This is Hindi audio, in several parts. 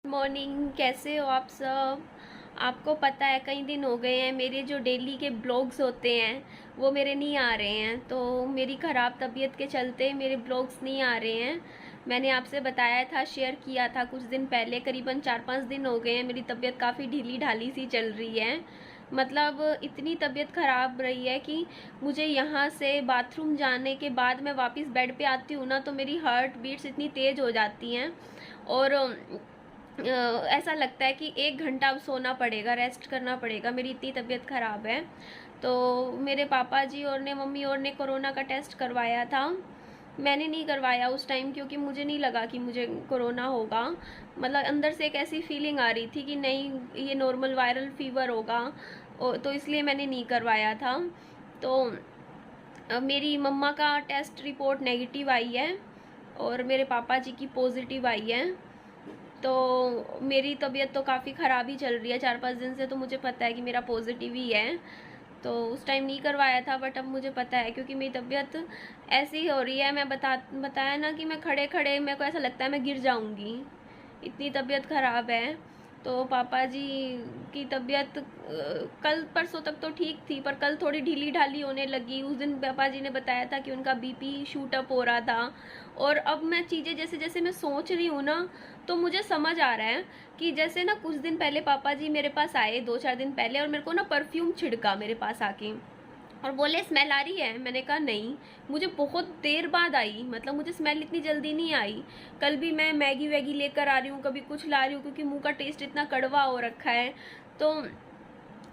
मॉर्निंग, कैसे हो आप सब। आपको पता है कई दिन हो गए हैं मेरे जो डेली के ब्लॉग्स होते हैं वो मेरे नहीं आ रहे हैं। तो मेरी ख़राब तबीयत के चलते मेरे ब्लॉग्स नहीं आ रहे हैं। मैंने आपसे बताया था, शेयर किया था कुछ दिन पहले। करीबन 4-5 दिन हो गए हैं मेरी तबीयत काफ़ी ढीली ढाली सी चल रही है। मतलब इतनी तबीयत ख़राब रही है कि मुझे यहाँ से बाथरूम जाने के बाद मैं वापस बेड पे आती हूँ ना, तो मेरी हार्ट बीट्स इतनी तेज़ हो जाती हैं और ऐसा लगता है कि 1 घंटा अब सोना पड़ेगा, रेस्ट करना पड़ेगा, मेरी इतनी तबीयत ख़राब है। तो मेरे पापा जी और ने मम्मी और ने कोरोना का टेस्ट करवाया था। मैंने नहीं करवाया उस टाइम क्योंकि मुझे नहीं लगा कि मुझे कोरोना होगा। मतलब अंदर से एक ऐसी फीलिंग आ रही थी कि नहीं, ये नॉर्मल वायरल फीवर होगा, तो इसलिए मैंने नहीं करवाया था। तो मेरी मम्मा का टेस्ट रिपोर्ट नेगेटिव आई है और मेरे पापा जी की पॉजिटिव आई है। तो मेरी तबीयत तो काफ़ी ख़राब ही चल रही है 4-5 दिन से। तो मुझे पता है कि मेरा पॉजिटिव ही है। तो उस टाइम नहीं करवाया था, बट अब मुझे पता है क्योंकि मेरी तबीयत ऐसी हो रही है। मैं बताया ना कि मैं खड़े खड़े मेरे को ऐसा लगता है मैं गिर जाऊंगी, इतनी तबीयत ख़राब है। तो पापा जी की तबीयत कल परसों तक तो ठीक थी, पर कल थोड़ी ढीली ढाली होने लगी। उस दिन पापा जी ने बताया था कि उनका बीपी शूट अप हो रहा था। और अब मैं चीज़ें जैसे जैसे मैं सोच रही हूँ ना, तो मुझे समझ आ रहा है कि जैसे ना कुछ दिन पहले पापा जी मेरे पास आए, 2-4 दिन पहले, और मेरे को ना परफ्यूम छिड़का मेरे पास आके और बोले स्मेल आ रही है। मैंने कहा नहीं, मुझे बहुत देर बाद आई, मतलब मुझे स्मेल इतनी जल्दी नहीं आई। कल भी मैं मैगी वैगी लेकर आ रही हूँ, कभी कुछ ला रही हूँ, क्योंकि मुंह का टेस्ट इतना कड़वा हो रखा है। तो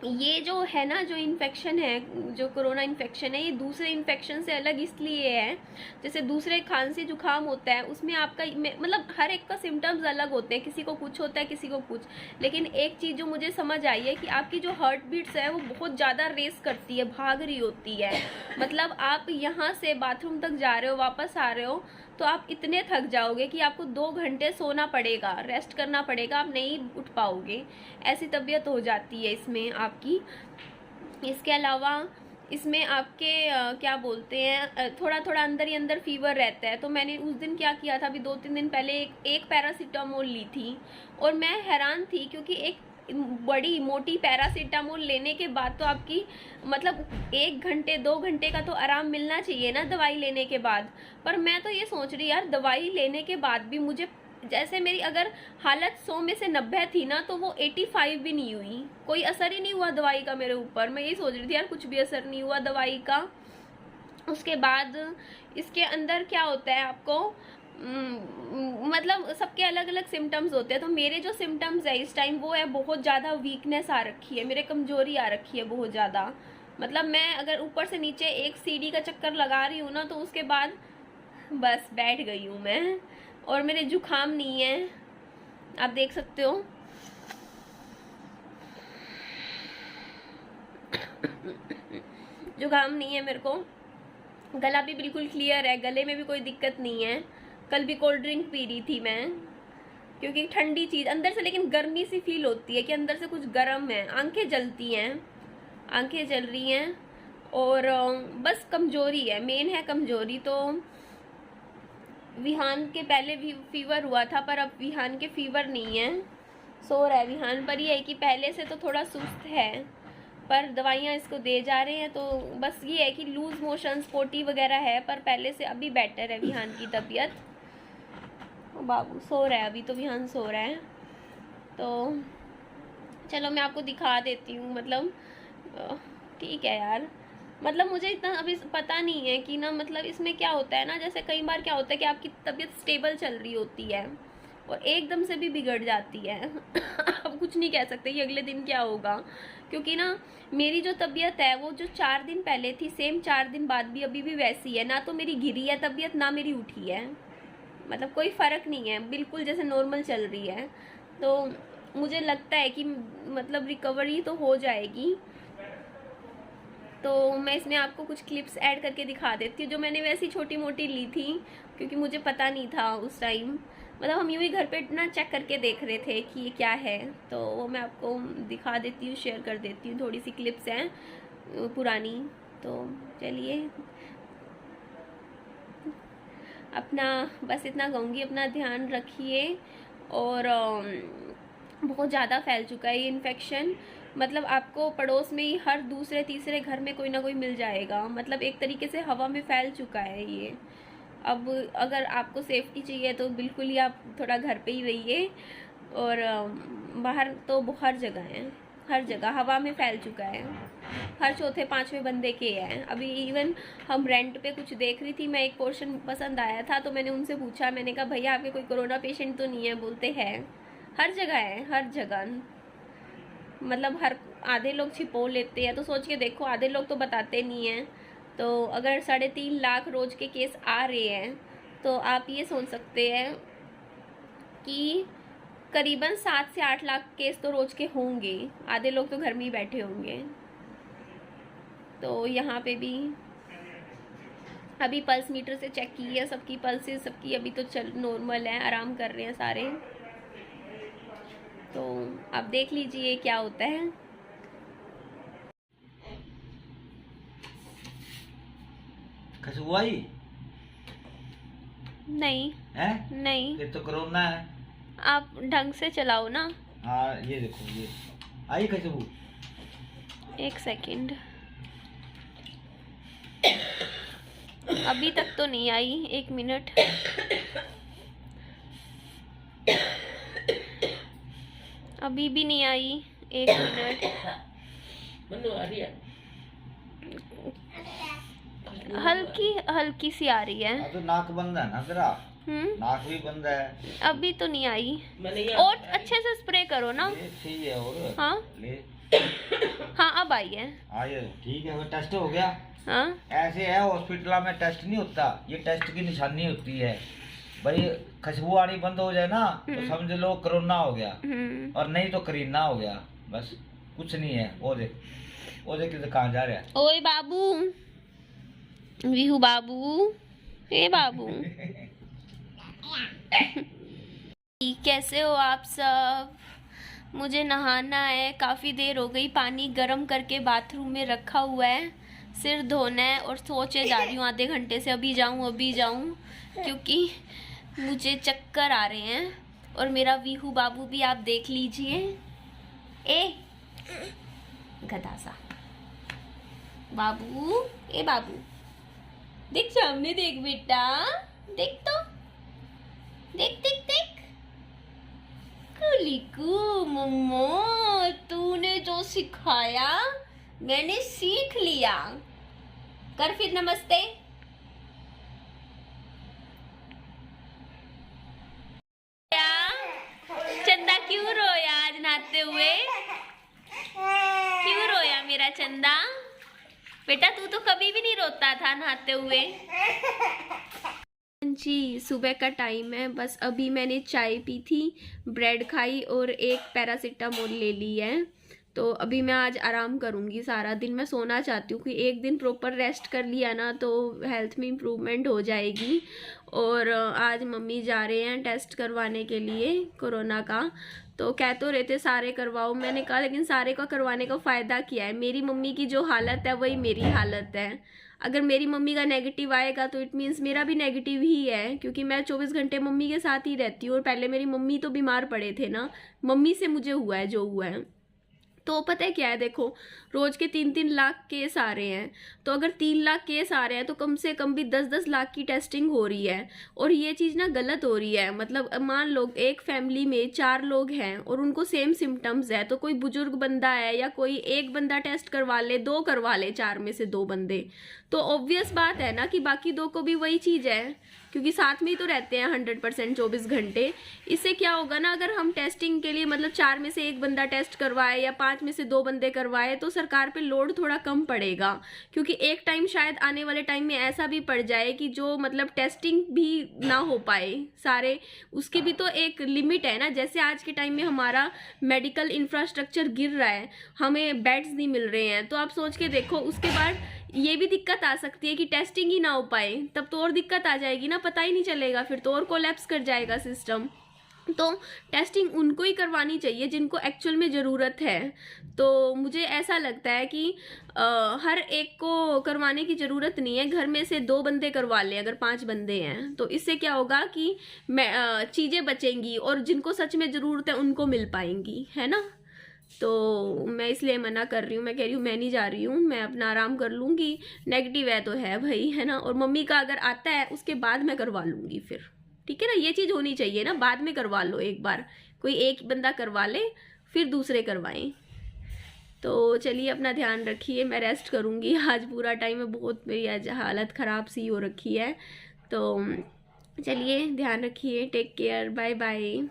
ये जो है ना, जो इन्फेक्शन है, जो कोरोना इन्फेक्शन है, ये दूसरे इन्फेक्शन से अलग इसलिए है। जैसे दूसरे खांसी जुकाम होता है, उसमें आपका मतलब हर एक का सिम्टम्स अलग होते हैं, किसी को कुछ होता है किसी को कुछ। लेकिन एक चीज़ जो मुझे समझ आई है कि आपकी जो हार्ट बीट्स है वो बहुत ज़्यादा रेस करती है, भाग रही होती है। मतलब आप यहाँ से बाथरूम तक जा रहे हो, वापस आ रहे हो, तो आप इतने थक जाओगे कि आपको 2 घंटे सोना पड़ेगा, रेस्ट करना पड़ेगा, आप नहीं उठ पाओगे। ऐसी तबीयत हो जाती है इसमें आपकी। इसके अलावा इसमें आपके क्या बोलते हैं, थोड़ा थोड़ा अंदर ही अंदर फीवर रहता है। तो मैंने उस दिन क्या किया था, अभी 2-3 दिन पहले एक पैरासीटामोल ली थी। और मैं हैरान थी क्योंकि एक बड़ी मोटी पैरासीटामोल लेने के बाद तो आपकी मतलब 1 घंटे 2 घंटे का तो आराम मिलना चाहिए ना दवाई लेने के बाद। पर मैं तो ये सोच रही यार, दवाई लेने के बाद भी मुझे, जैसे मेरी अगर हालत 100 में से 90 थी ना, तो वो 85 भी नहीं हुई। कोई असर ही नहीं हुआ दवाई का मेरे ऊपर। मैं यही सोच रही थी यार, कुछ भी असर नहीं हुआ दवाई का। उसके बाद इसके अंदर क्या होता है आपको, मतलब सबके अलग अलग सिम्टम्स होते हैं। तो मेरे जो सिम्टम्स है इस टाइम वो है, बहुत ज़्यादा वीकनेस आ रखी है, मेरे कमजोरी आ रखी है बहुत ज़्यादा। मतलब मैं अगर ऊपर से नीचे एक सीढ़ी का चक्कर लगा रही हूँ ना, तो उसके बाद बस बैठ गई हूँ मैं। और मेरे जुकाम नहीं है, आप देख सकते हो। जुकाम नहीं है मेरे को, गला भी बिल्कुल क्लियर है, गले में भी कोई दिक्कत नहीं है। कल भी कोल्ड ड्रिंक पी रही थी मैं, क्योंकि ठंडी चीज़ अंदर से, लेकिन गर्मी सी फील होती है कि अंदर से कुछ गर्म है। आंखें जलती हैं, आंखें जल रही हैं। और बस कमजोरी है, मेन है कमजोरी। तो विहान के पहले भी फीवर हुआ था, पर अब विहान के फीवर नहीं है, सो रहा है विहान। पर ये है कि पहले से तो थोड़ा सुस्त है, पर दवाइयाँ इसको दे जा रहे हैं। तो बस ये है कि लूज मोशंस पोटी वगैरह है, पर पहले से अभी बेटर है विहान की तबीयत। बाबू सो रहा है अभी, तो विहान सो रहा है। तो चलो मैं आपको दिखा देती हूँ। मतलब ठीक है यार, मतलब मुझे इतना अभी पता नहीं है कि ना, मतलब इसमें क्या होता है ना, जैसे कई बार क्या होता है कि आपकी तबीयत स्टेबल चल रही होती है और एकदम से भी बिगड़ जाती है। अब कुछ नहीं कह सकते कि अगले दिन क्या होगा, क्योंकि ना मेरी जो तबीयत है वो जो 4 दिन पहले थी, सेम 4 दिन बाद भी अभी भी वैसी है। ना तो मेरी गिरी है तबीयत, ना मेरी उठी है। मतलब कोई फ़र्क नहीं है, बिल्कुल जैसे नॉर्मल चल रही है। तो मुझे लगता है कि मतलब रिकवरी तो हो जाएगी। तो मैं इसमें आपको कुछ क्लिप्स ऐड करके दिखा देती हूँ, जो मैंने वैसी छोटी मोटी ली थी, क्योंकि मुझे पता नहीं था उस टाइम। मतलब हम यूँ ही घर पे ना चेक करके देख रहे थे कि ये क्या है। तो वो मैं आपको दिखा देती हूँ, शेयर कर देती हूँ। थोड़ी सी क्लिप्स हैं पुरानी। तो चलिए, अपना बस इतना कहूँगी, अपना ध्यान रखिए और बहुत ज़्यादा फैल चुका है ये इन्फेक्शन। मतलब आपको पड़ोस में ही हर दूसरे तीसरे घर में कोई ना कोई मिल जाएगा। मतलब एक तरीके से हवा में फैल चुका है ये। अब अगर आपको सेफ्टी चाहिए तो बिल्कुल ही आप थोड़ा घर पे ही रहिए। और बाहर तो हर जगह है, हर जगह हवा में फैल चुका है। हर चौथे पांचवें बंदे के हैं। अभी इवन हम रेंट पे कुछ देख रही थी, मैं एक पोर्शन पसंद आया था तो मैंने उनसे पूछा, मैंने कहा भैया आपके कोई कोरोना पेशेंट तो नहीं है? बोलते हैं हर जगह है, हर जगह। मतलब हर आधे लोग छिपो लेते हैं, तो सोच के देखो, आधे लोग तो बताते नहीं हैं। तो अगर 3.5 लाख रोज के केस आ रहे हैं तो आप ये सोच सकते हैं कि करीबन 7 से 8 लाख केस तो रोज के होंगे। आधे लोग तो घर में ही बैठे होंगे। तो यहाँ पे भी अभी पल्स मीटर से चेक की है सबकी पल्सेस, सबकी अभी तो चल नॉर्मल है, आराम कर रहे हैं सारे। तो आप देख लीजिए क्या होता है। खुशबू आई? नहीं है? नहीं, ये तो कोरोना है। आप ढंग से चलाओ ना। हाँ ये देखो, ये आई खुशबू। एक सेकंड, अभी तक तो नहीं आई, 1 मिनट। अभी भी नहीं आई, 1 मिनट। हल्की हल्की सी आ रही है। तो नाक बंद है ना तेरा? नाक भी बंद है। अभी तो नहीं आई। और अच्छे से स्प्रे करो ना। ठीक है। और हाँ ले। हाँ अब आई है। आइए ठीक है, टेस्ट हो गया। हाँ ऐसे है हॉस्पिटल में टेस्ट नहीं होता, ये टेस्ट की निशानी होती है भाई। खुशबू आनी बंद हो जाए ना तो समझ लो कोरोना हो गया, और नहीं तो करीना हो गया। बस कुछ नहीं है। वो देख कहाँ जा रहा है? ओए बाबू, विहू बाबू, ए बाबू। कैसे हो आप सब? मुझे नहाना है, काफ़ी देर हो गई, पानी गर्म करके बाथरूम में रखा हुआ है, सिर धोना है। और सोचे जा रही हूँ आधे घंटे से अभी जाऊँ, क्योंकि मुझे चक्कर आ रहे हैं। और मेरा वीहू बाबू भी आप देख लीजिए। ए गधा सा बाबू, ए बाबू देख सामने, देख बेटा, देख तो, देख देख देख। कुलिकू मम्मो, तूने जो सिखाया मैंने सीख लिया। कर फिर नमस्ते। चंदा क्यों रोया आज नहाते हुए? क्यों रोया मेरा चंदा? बेटा तू तो कभी भी नहीं रोता था नहाते हुए। जी सुबह का टाइम है, बस अभी मैंने चाय पी थी, ब्रेड खाई और एक पैरासीटामोल ले ली है। तो अभी मैं आज आराम करूँगी सारा दिन। मैं सोना चाहती हूँ कि एक दिन प्रॉपर रेस्ट कर लिया ना तो हेल्थ में इम्प्रूवमेंट हो जाएगी। और आज मम्मी जा रहे हैं टेस्ट करवाने के लिए कोरोना का। तो कह तो रहे थे सारे करवाओ, मैंने कहा लेकिन सारे का करवाने का फ़ायदा क्या है? मेरी मम्मी की जो हालत है वही मेरी हालत है। अगर मेरी मम्मी का नेगेटिव आएगा तो इट मीन्स मेरा भी नेगेटिव ही है, क्योंकि मैं 24 घंटे मम्मी के साथ ही रहती हूँ। और पहले मेरी मम्मी तो बीमार पड़े थे ना, मम्मी से मुझे हुआ है जो हुआ है। तो पता है क्या है, देखो रोज के 3-3 लाख केस आ रहे हैं। तो अगर 3 लाख केस आ रहे हैं तो कम से कम भी 10-10 लाख की टेस्टिंग हो रही है। और ये चीज़ ना गलत हो रही है। मतलब मान लो एक फैमिली में 4 लोग हैं और उनको सेम सिम्टम्स है, तो कोई बुजुर्ग बंदा है या कोई एक बंदा टेस्ट करवा ले, 2 करवा ले, 4 में से 2 बंदे, तो ऑब्वियस बात है ना कि बाकी 2 को भी वही चीज़ है, क्योंकि साथ में ही तो रहते हैं 100% 24 घंटे। इससे क्या होगा ना, अगर हम टेस्टिंग के लिए मतलब 4 में से 1 बंदा टेस्ट करवाए या 5 में से 2 बंदे करवाए तो सरकार पे लोड थोड़ा कम पड़ेगा। क्योंकि एक टाइम शायद आने वाले टाइम में ऐसा भी पड़ जाए कि जो मतलब टेस्टिंग भी ना हो पाए सारे, उसकी भी तो एक लिमिट है ना। जैसे आज के टाइम में हमारा मेडिकल इंफ्रास्ट्रक्चर गिर रहा है, हमें बेड्स नहीं मिल रहे हैं, तो आप सोच के देखो उसके बाद ये भी दिक्कत आ सकती है कि टेस्टिंग ही ना हो पाए, तब तो और दिक्कत आ जाएगी ना, पता ही नहीं चलेगा, फिर तो और कोलैप्स कर जाएगा सिस्टम। तो टेस्टिंग उनको ही करवानी चाहिए जिनको एक्चुअल में ज़रूरत है। तो मुझे ऐसा लगता है कि हर एक को करवाने की ज़रूरत नहीं है। घर में से 2 बंदे करवा लें, अगर 5 बंदे हैं तो इससे क्या होगा कि चीज़ें बचेंगी और जिनको सच में ज़रूरत है उनको मिल पाएंगी, है ना। तो मैं इसलिए मना कर रही हूँ, मैं कह रही हूँ मैं नहीं जा रही हूँ, मैं अपना आराम कर लूँगी। नेगेटिव है तो है भाई, है ना। और मम्मी का अगर आता है उसके बाद मैं करवा लूँगी फिर, ठीक है ना। ये चीज़ होनी चाहिए ना, बाद में करवा लो, एक बार कोई एक बंदा करवा ले फिर दूसरे करवाएं। तो चलिए अपना ध्यान रखिए, मैं रेस्ट करूँगी। आज पूरा टाइम में बहुत मेरी आज हालत ख़राब सी हो रखी है। तो चलिए ध्यान रखिए, टेक केयर, बाय बाय।